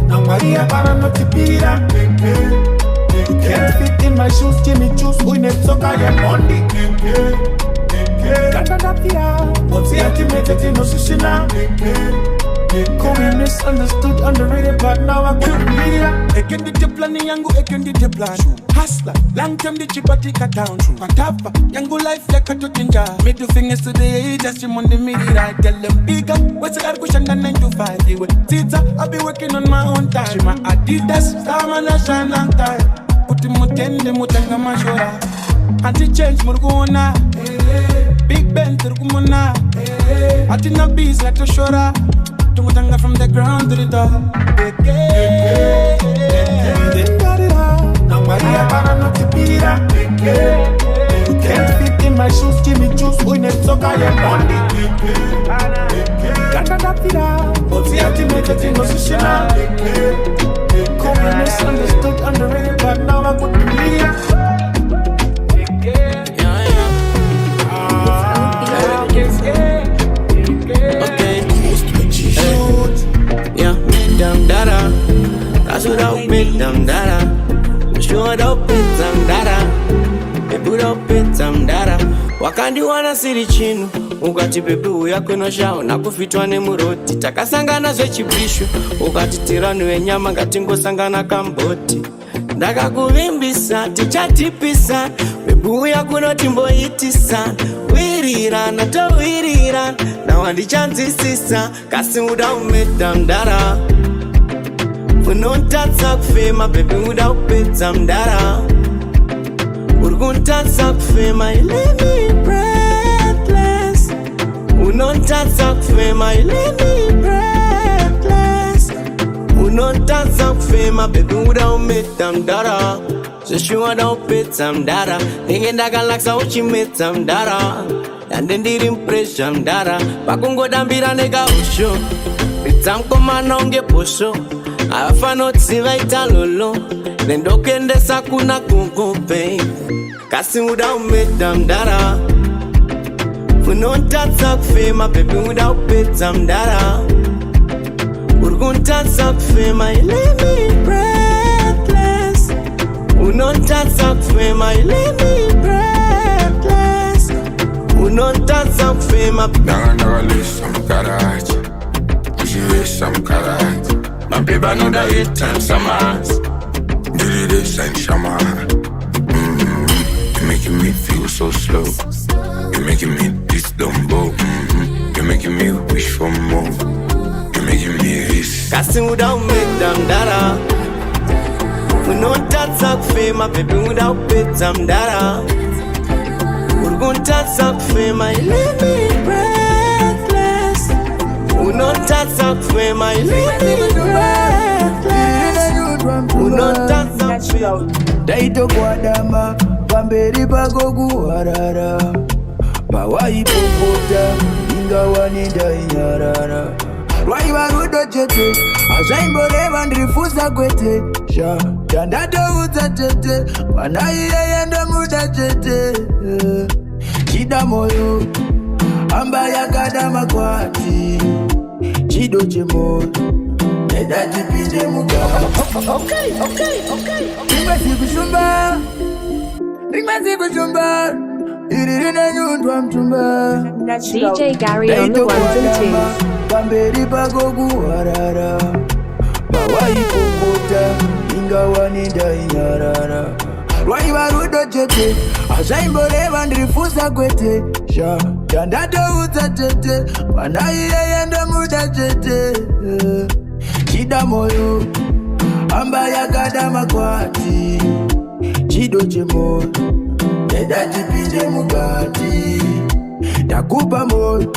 Now Maria para no te pira. You can't fit in my shoes, Jimmy choose. We need so kind of money. Ganda da pia. What's the ultimate? No shishina. Call me misunderstood, underrated, but now I got the media. Eken di te plani yangu, eken di te plan. Hustler, long term di chipatika down. Matapa, yangu life like a tutinja. Middle fingers to the haters, you on the media. I tell them big up, what's the question 9 to 5? You Tita, I be working on my own time. She my Adidas, star man a shine long time. Puti mutende mutanga mashora. Anti change murguna, Big Ben turkumuna. Ati na bees like to shora. Tumutanga from the ground to the top. Maria para no te pira. You can't fit in my shoes, give me juice. We need to go and bond it. Gata da pira. Oti ati mete ti no sushina. Call me misunderstood, underrated, but now I got the media. Dada, that's what I'll make them dada. Showed up in some dada, they put up in some dada. Wakandi wana siri chinu, ukati pepe uyako no shao na kufitwa ne muroti. Takasangana zwe chibishu, ukati tiranu enyama ngatingo sangana kamboti. Ndaka kuvimbisa, tichatipisa, pepe uyako no timbo itisa. Wirirana, to wirirana, na wandi chanzisisa, kasi muda umedam dada. We don't touch up fame, baby, without pit some data. We're gonna touch up fame, I leave me breathless. We don't touch up fame, I leave me breathless. We don't touch up fame, baby, without pit some data. So she without pit some data. Thinking that I like how she made some data. And then did impression data. Bakungo dambira nega usho. It's am komana unge posho. Afano tsivaita lolo Nendo kende sakuna kungope Kasi muda umedam dara Funonta tsak fema Baby muda upetam dara Urgunta tsak fema You leave me breathless Unonta tsak fema You leave me breathless Unonta tsak fema Naga list some garage She raise some garage My baby know that it time summers. Did this and shama. You're making me feel so slow. You're making me this dumbo. You're making me wish for more. You're making me this. Kasi muda umedam dara. We no tatsak fema, baby muda upetam dara. Urgun tatsak fema, you leave me breathless. We no tatsak fema, you leave me breathless. We no tatsak fema. Daito kwadama, pamberi pako kuharara. Pawai popota, ingawa nida inyarara. Rwai warudo chete, asaimbore vandrifusa kwete. Sha, chandato uza chete, wanaiye yenda muda chete. Chida moyo, amba yakadama kwati. Chido chemo, neda jipinde muga. Okay. Ringmasi kushumba, iririne nyundwa mtumba. DJ Gary on the ones and twos. Pamberi pako kuharara. Pawai popota, ingawa nida inyarara. Rwai warudo chete, asaimbore vandrifusa kwete. Sha, chandato uza chete, wanaiye yenda muda chete. Chida moyo, amba yakadama kwati. Chido chemo, neda jipinde mugati. Takupa moyo,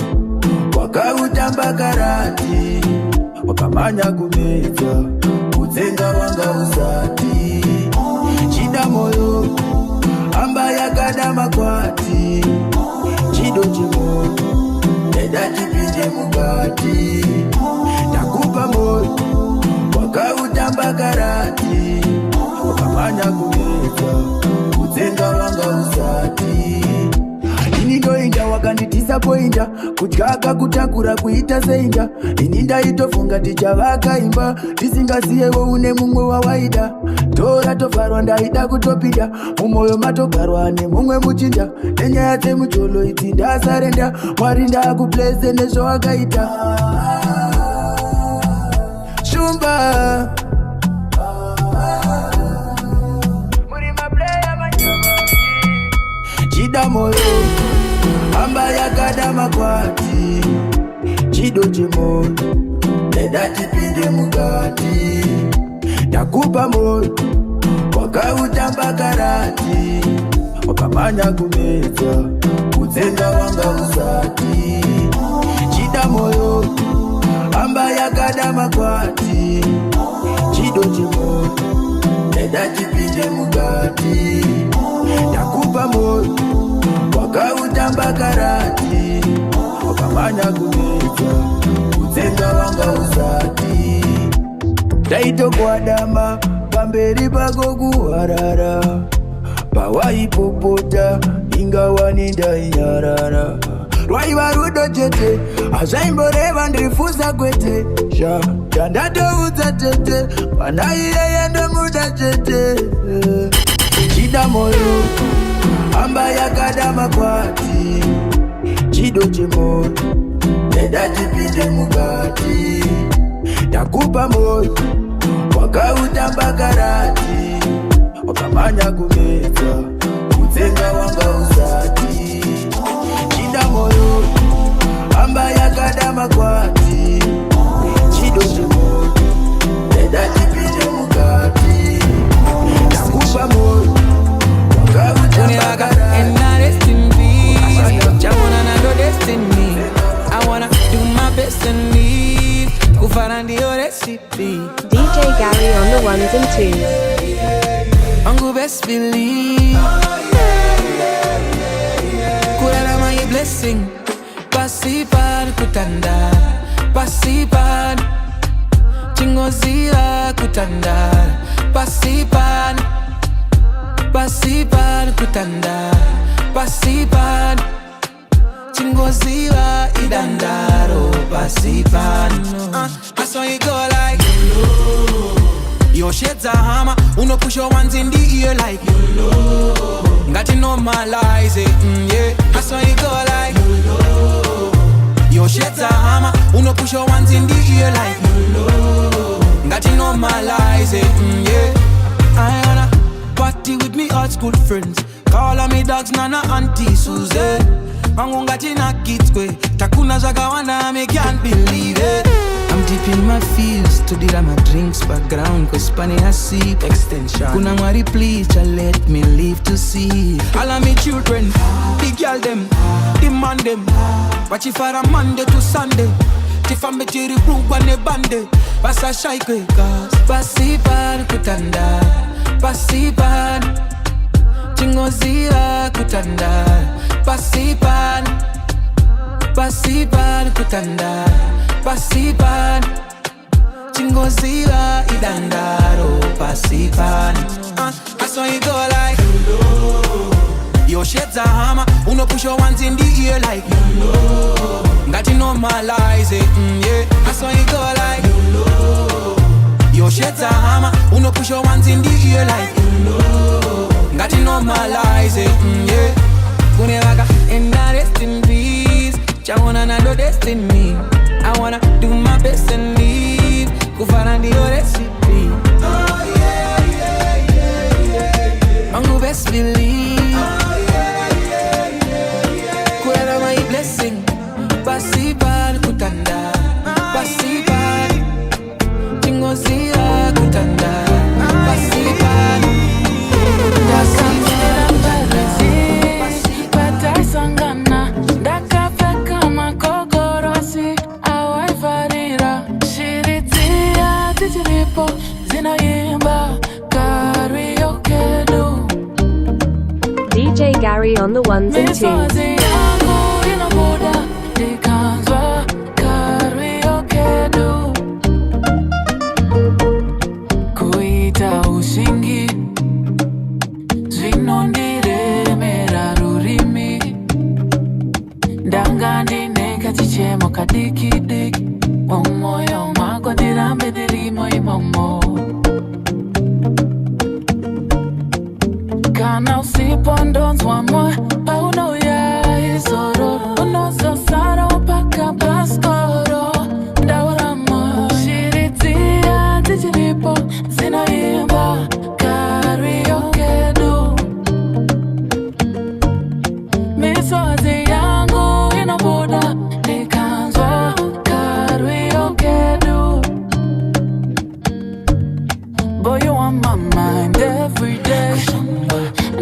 wakautamba karati. Wakamanya kumeza, kuzenga wanga usati. Chida moyo, amba yakadama kwati. Chido chemo, neda jipinde mugati. Takupa moyo, wakautamba karati. Wakamanya kumeza, kuzenga wanga usati. Indoinja wakanditisa poinja, kuchaka kutakura kuita senja. Ininda itofunga tichavaka imba, tisingasiyewo une mumwe wawaida. Tora tofarwa ndaida kutopinda, mumoyo matogarwa nemumwe muchinja. Nenyaya dzemucholo idzi ndasarenda, Mwari ndakublese nezvo wakaita. chido chemoto nenda tipinde mukati takupa moyo wakautamba karati wakamanya kumedza kutsenga wanga usati chida moyo amba yakada makwati chido chemoto nenda tipinde mukati takupa moyo wakautamba karati wakamanya kumedza kutsenga wanga usati taito kwadama pamberi pako kuharara pawaipopota ingawa nindainyarara rwaiva rudo chete azvaimboreva ndirifusa kwete chandatoudza tete pana iyeye ndomuda chete chida moyo amba yakada makwati chido chemoto nenda tipinde mukati takupa moyo wakautamba karati wakamanya kumedza kutsenga wanga usati chida moyo amba yakada makwati chido chemoto nenda tipinde mukati takupa moyo wakautamba karati. I wanna do my best and leave. Kufarandi your recipe. DJ Gary on the ones and twos. Angu best believe. Kurara my blessing. Pasipan kutanda. Pasipan. Chingozira kutanda. Pasipan. Pasipan kutanda. Pasipan. Chingoziwa idandaro pasipan. I saw you go like your shades are hammer. Uno push your ones in the ear like got to normalize it, yeah. I saw you go like your shades are hammer. Uno push your ones in the ear like got to normalize it, yeah. I wanna party with me old school friends. Call on me dogs, Nana, Auntie, Susie. Mangungati na kitwe takuna zagawana, me can't believe it. I'm deep in my feels to the my drinks background cause pani has sip extension. Kuna mwari please just let me live to see. All of me children, big girl them, demand them. Watch it for a Monday to Sunday. Tifa me jiri rugwa ne bande. Basa shaikwe cause pasipan kutanda. Pasipan Chingoziwa kutanda. Pasipan, pasipan kutanda. Pasipan, chingoziwa idandaro. Pasipan, I saw you go like your shades are hammer. Uno push your ones in the ear like got to normalize it, yeah. I saw you go like your shades are hammer. Uno push your ones in the ear like got to normalize it, yeah. Kunewaka and I rest in peace. Chawana na do destiny. I wanna do my best and leave. Kufarandi your recipe. Oh yeah, yeah, yeah, yeah, yeah. Mangu best believe. Oh yeah, yeah, yeah, yeah. Kurara my blessing. Pasipan kutanda. Pasipan Chingoziwa kutanda. Pasipan Sangana, dakafeka makogorosi, awaifarira, shiritia tijiripo, zinaimba, karaoke do. DJ Gary on the ones and twos. Misozi yangu inabuda, ikanzwa, karaoke do. Kuita usingi, zwinondire merarurimi. Dangani neka chichemo kadikidiki. Momoyo mako dirambe dirimo imomo. Kana usipondonzwa moyo pauno ya isoro. Unozo sara upaka paskoro. Daura moyo shiritia tijiripo. Zinaimba karaoke do. Misozi yangu inabuda, nikanzwa karaoke. on my mind every day.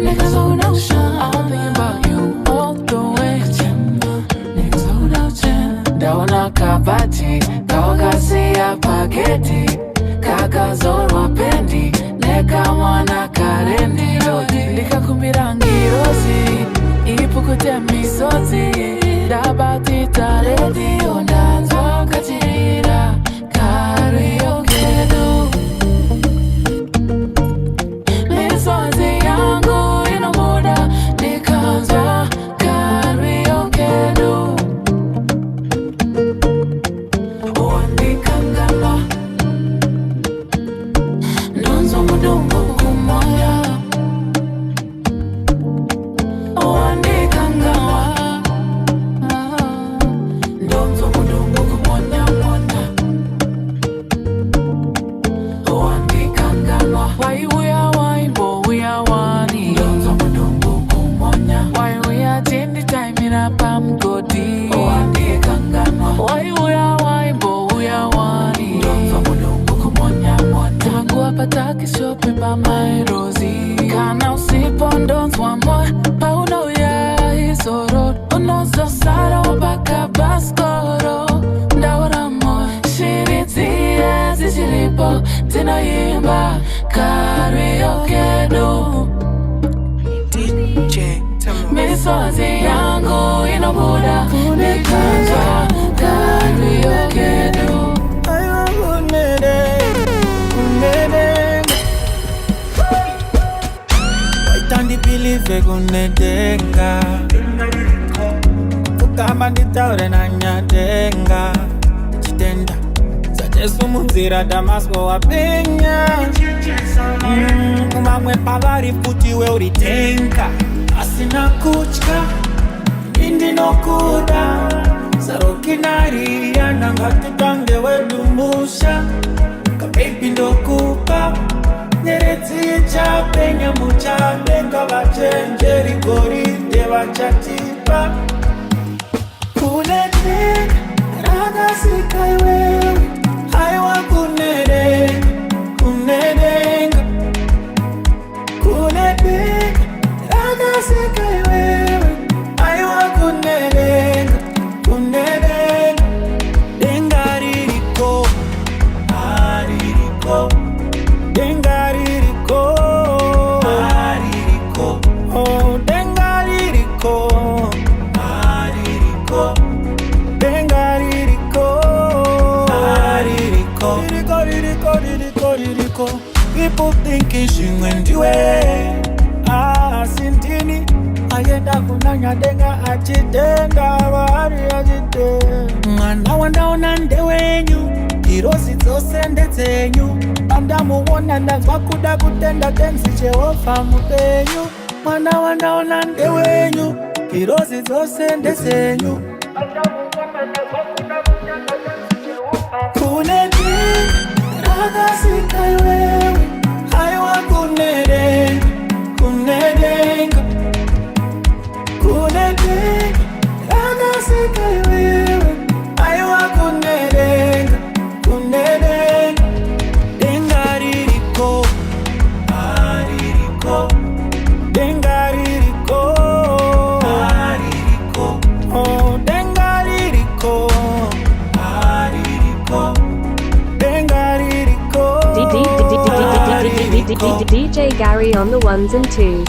Niggas hold out shine, I'm thinking about you all the way. Niggas hold out shine. Daona kabati, kaokasi ya pageti. Kaka zorwa pendi, neka mwana karendi rodi. Nikakumbira ngirozi, ipukute misozi. Dabati taredi, ondanzwa katirira. Karaoke do. Misozi yangu ina muda, nikanzwa karaoke do. Wandikangama, nonzo mudumbu kumoya. Wandikangama, nonzo mudumbu kumonya monya. Wandikangama, why we are wine, but we are one. Nonzo mudumbu kumonya. Why we are ten the time in a pam godi. Wandikangama, why we are wine, but we are one. Nonzo mudumbu kumonya monya. Tangu apataki shope pa my Rosie. Kana usipondo twamwa, pauno ya isoro. Unozo sara wabaka baskoro. Ndaura mo, shiriti ya zichilipo. Tina yimba, karaoke do. DJ misozi yangu ina muda, nikanzwa karaoke do. Waitandipilive kunedenga, kukamba nditaure nanyadenga. Chitenda sajesu munzira Damasco wapenya. Umamwe pavari futi we uritenga. Asina kuchka, indi nokuda. Sarokinari yanangatutange wedumusha. Kabebi ndokupa, nereti chapenya mucha. Denga vachenjeri gori deva chatipa. Kunete, raga sikai wewe. Aiwa kunedenga, kunedenga. Kunedenga, raga sikai wewe. Aiwa kunedenga, kunedenga. Dengaririko, aririko. Dengaririko, aririko. Oh, dengaririko, aririko. Dengaririko, aririko. Ririko. People thinking she went away. Sintini ayenda kunanya denga achitenga wari achitenga. Mwana wandaona ndewenyu, irosi zosende zenyu. Andamuwona ndazwa kuda kutenda tenzi Jehova mupenyu. Mwana wandaona ndewenyu, irosi zosende zenyu. Kunedenga, raga sikai wewe. Aiwa kunedenga, kunedenga. Kunedenga, raga sikai wewe. Aiwa kunedenga, kunedenga. Dengaririko, aririko. Dengaririko, aririko. Oh, dengaririko, aririko. Dengaririko, DJ Gary on the ones and twos.